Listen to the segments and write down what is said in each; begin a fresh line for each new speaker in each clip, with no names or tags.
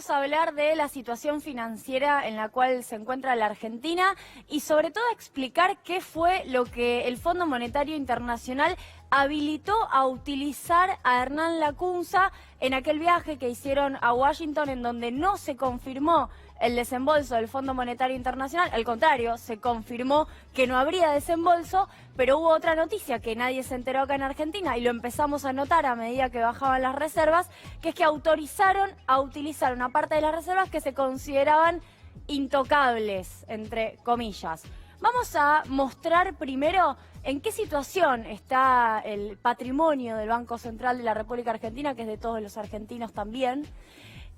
vamos a hablar de la situación financiera en la cual se encuentra la Argentina y sobre todo explicar qué fue lo que el Fondo Monetario Internacional habilitó a utilizar a Hernán Lacunza en aquel viaje que hicieron a Washington, en donde no se confirmó el desembolso del Fondo Monetario Internacional, al contrario, se confirmó que no habría desembolso, pero hubo otra noticia que nadie se enteró acá en Argentina y lo empezamos a notar a medida que bajaban las reservas, que es que autorizaron a utilizar una parte de las reservas que se consideraban intocables, entre comillas. Vamos a mostrar primero en qué situación está el patrimonio del Banco Central de la República Argentina, que es de todos los argentinos también.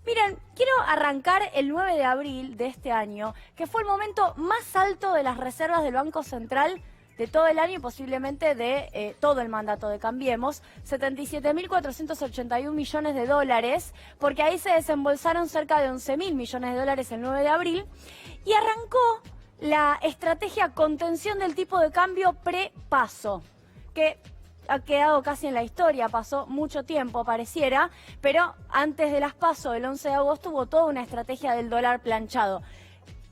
Miren, quiero arrancar el 9 de abril de este año, que fue el momento más alto de las reservas del Banco Central de todo el año y posiblemente de todo el mandato de Cambiemos, 77.481 millones de dólares, porque ahí se desembolsaron cerca de 11.000 millones de dólares el 9 de abril, y arrancó la estrategia contención del tipo de cambio pre-paso, que ha quedado casi en la historia, pasó mucho tiempo pareciera, pero antes de las PASO del 11 de agosto hubo toda una estrategia del dólar planchado.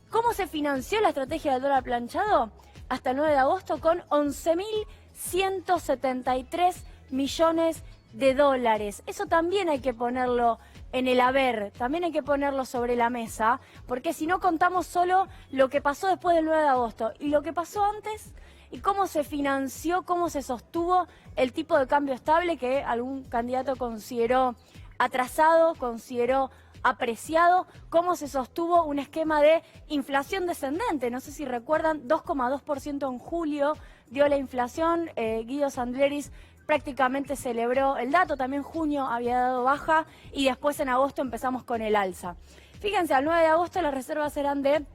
¿Cómo se financió la estrategia del dólar planchado? Hasta el 9 de agosto con 11.173 millones de dólares. Eso también hay que ponerlo en el haber, también hay que ponerlo sobre la mesa, porque si no contamos solo lo que pasó después del 9 de agosto y lo que pasó antes y cómo se financió, cómo se sostuvo el tipo de cambio estable que algún candidato consideró atrasado, consideró apreciado, cómo se sostuvo un esquema de inflación descendente. No sé si recuerdan, 2,2% en julio dio la inflación, Guido Sandleris prácticamente celebró el dato, también junio había dado baja y después en agosto empezamos con el alza. Fíjense, al 9 de agosto las reservas eran de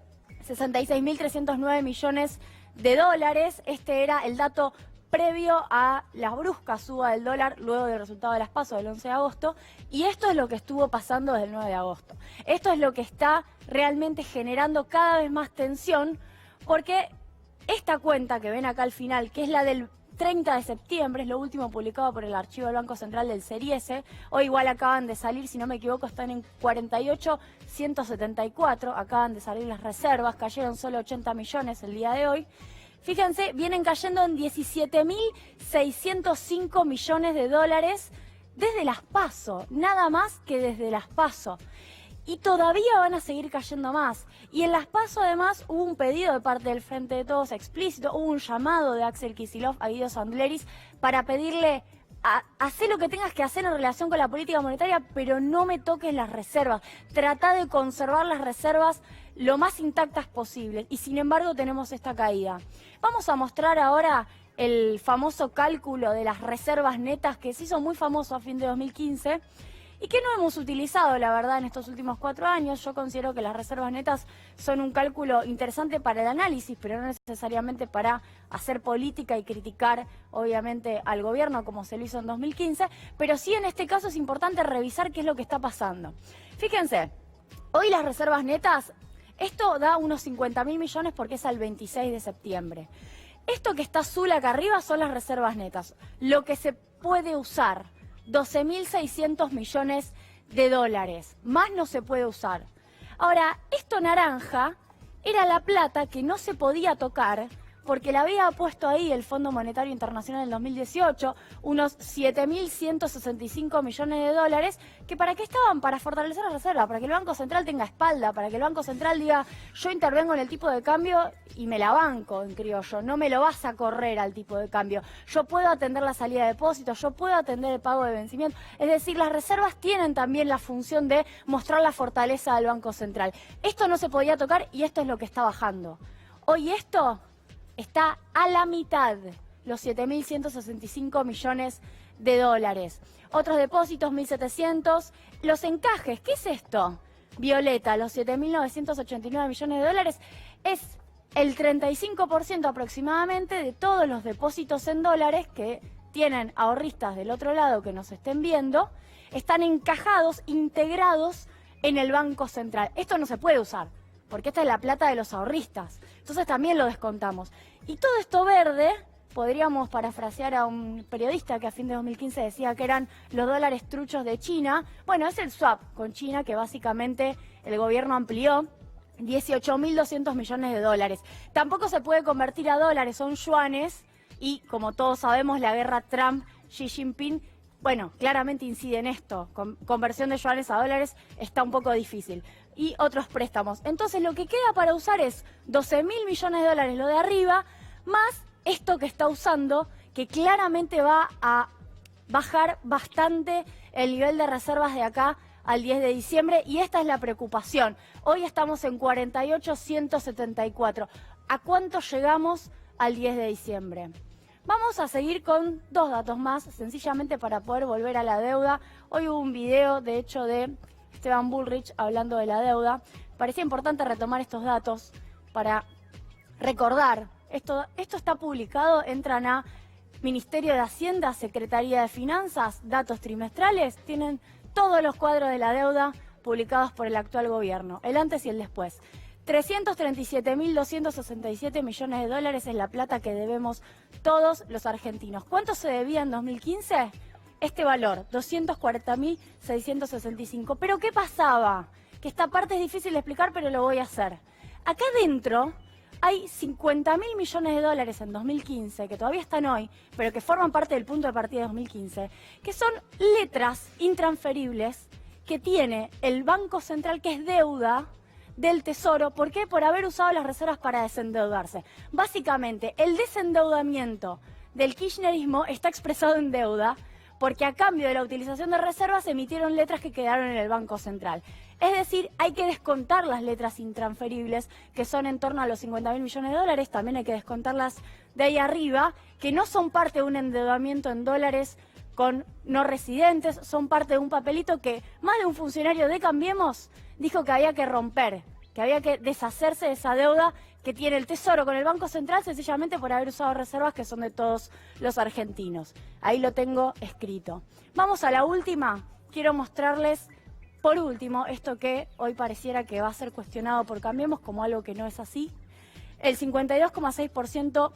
66.309 millones de dólares. Este era el dato previo a la brusca suba del dólar luego del resultado de las PASO del 11 de agosto. Y esto es lo que estuvo pasando desde el 9 de agosto. Esto es lo que está realmente generando cada vez más tensión, porque esta cuenta que ven acá al final, que es la del 30 de septiembre, es lo último publicado por el archivo del Banco Central del CERIESE. Hoy igual acaban de salir, si no me equivoco, están en 48.174. Acaban de salir las reservas, cayeron solo 80 millones el día de hoy. Fíjense, vienen cayendo en 17.605 millones de dólares desde las PASO, nada más que desde las PASO. Y todavía van a seguir cayendo más. Y en las PASO además hubo un pedido de parte del Frente de Todos explícito, hubo un llamado de Axel Kicillof a Guido Sandleris para pedirle hacer lo que tengas que hacer en relación con la política monetaria, pero no me toques las reservas. Trata de conservar las reservas lo más intactas posible. Y sin embargo tenemos esta caída. Vamos a mostrar ahora el famoso cálculo de las reservas netas que se hizo muy famoso a fin de 2015. Y que no hemos utilizado, la verdad, en estos últimos 4 años. Yo considero que las reservas netas son un cálculo interesante para el análisis, pero no necesariamente para hacer política y criticar, obviamente, al gobierno, como se lo hizo en 2015. Pero sí, en este caso es importante revisar qué es lo que está pasando. Fíjense, hoy las reservas netas, esto da unos 50.000 millones porque es al 26 de septiembre. Esto que está azul acá arriba son las reservas netas, lo que se puede usar. 12.600 millones de dólares. Más no se puede usar. Ahora, esto naranja era la plata que no se podía tocar porque la había puesto ahí el Fondo Monetario Internacional en 2018, unos 7.165 millones de dólares, que ¿para qué estaban? Para fortalecer la reserva, para que el Banco Central tenga espalda, para que el Banco Central diga, yo intervengo en el tipo de cambio y me la banco en criollo, no me lo vas a correr al tipo de cambio. Yo puedo atender la salida de depósitos, yo puedo atender el pago de vencimiento. Es decir, las reservas tienen también la función de mostrar la fortaleza del Banco Central. Esto no se podía tocar y esto es lo que está bajando. Hoy esto está a la mitad, los 7.165 millones de dólares. Otros depósitos, 1.700. Los encajes, ¿qué es esto? Violeta, los 7.989 millones de dólares, es el 35% aproximadamente de todos los depósitos en dólares que tienen ahorristas del otro lado que nos estén viendo, están encajados, integrados en el Banco Central. Esto no se puede usar, porque esta es la plata de los ahorristas. Entonces también lo descontamos. Y todo esto verde podríamos parafrasear a un periodista que a fin de 2015 decía que eran los dólares truchos de China. Bueno, es el swap con China que básicamente el gobierno amplió 18.200 millones de dólares. Tampoco se puede convertir a dólares, son yuanes y como todos sabemos la guerra Trump-Xi Jinping, bueno, claramente incide en esto. Conversión de yuanes a dólares está un poco difícil. Y otros préstamos. Entonces lo que queda para usar es 12.000 millones de dólares, lo de arriba, más esto que está usando, que claramente va a bajar bastante el nivel de reservas de acá al 10 de diciembre. Y esta es la preocupación. Hoy estamos en 48.174. ¿A cuánto llegamos al 10 de diciembre? Vamos a seguir con dos datos más, sencillamente para poder volver a la deuda. Hoy hubo un video, de hecho, de Esteban Bullrich hablando de la deuda. Parecía importante retomar estos datos para recordar. Esto está publicado, entran a Ministerio de Hacienda, Secretaría de Finanzas, datos trimestrales. Tienen todos los cuadros de la deuda publicados por el actual gobierno, el antes y el después. 337.267 millones de dólares es la plata que debemos todos los argentinos. ¿Cuánto se debía en 2015? Este valor, 240.665. ¿Pero qué pasaba? Que esta parte es difícil de explicar, pero lo voy a hacer. Acá adentro hay 50.000 millones de dólares en 2015, que todavía están hoy, pero que forman parte del punto de partida de 2015, que son letras intransferibles que tiene el Banco Central, que es deuda del Tesoro. ¿Por qué? Por haber usado las reservas para desendeudarse. Básicamente, el desendeudamiento del kirchnerismo está expresado en deuda, porque a cambio de la utilización de reservas se emitieron letras que quedaron en el Banco Central. Es decir, hay que descontar las letras intransferibles, que son en torno a los 50.000 millones de dólares. También hay que descontarlas de ahí arriba, que no son parte de un endeudamiento en dólares con no residentes, son parte de un papelito que más de un funcionario de Cambiemos dijo que había que romper, que había que deshacerse de esa deuda que tiene el Tesoro con el Banco Central, sencillamente por haber usado reservas que son de todos los argentinos. Ahí lo tengo escrito. Vamos a la última. Quiero mostrarles, por último, esto que hoy pareciera que va a ser cuestionado por Cambiemos como algo que no es así. El 52,6%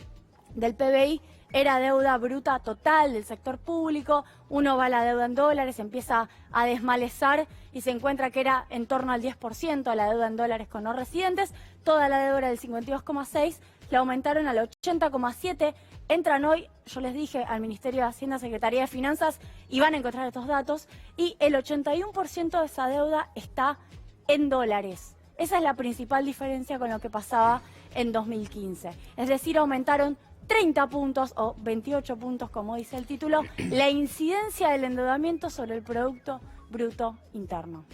del PBI era deuda bruta total del sector público. Uno va a la deuda en dólares, empieza a desmalezar y se encuentra que era en torno al 10% la deuda en dólares con no residentes. Toda la deuda del 52,6% la aumentaron al 80,7%. Entran hoy, yo les dije, al Ministerio de Hacienda, Secretaría de Finanzas y van a encontrar estos datos. Y el 81% de esa deuda está en dólares. Esa es la principal diferencia con lo que pasaba en 2015. Es decir, aumentaron 30 puntos o 28 puntos, como dice el título, la incidencia del endeudamiento sobre el Producto Bruto Interno.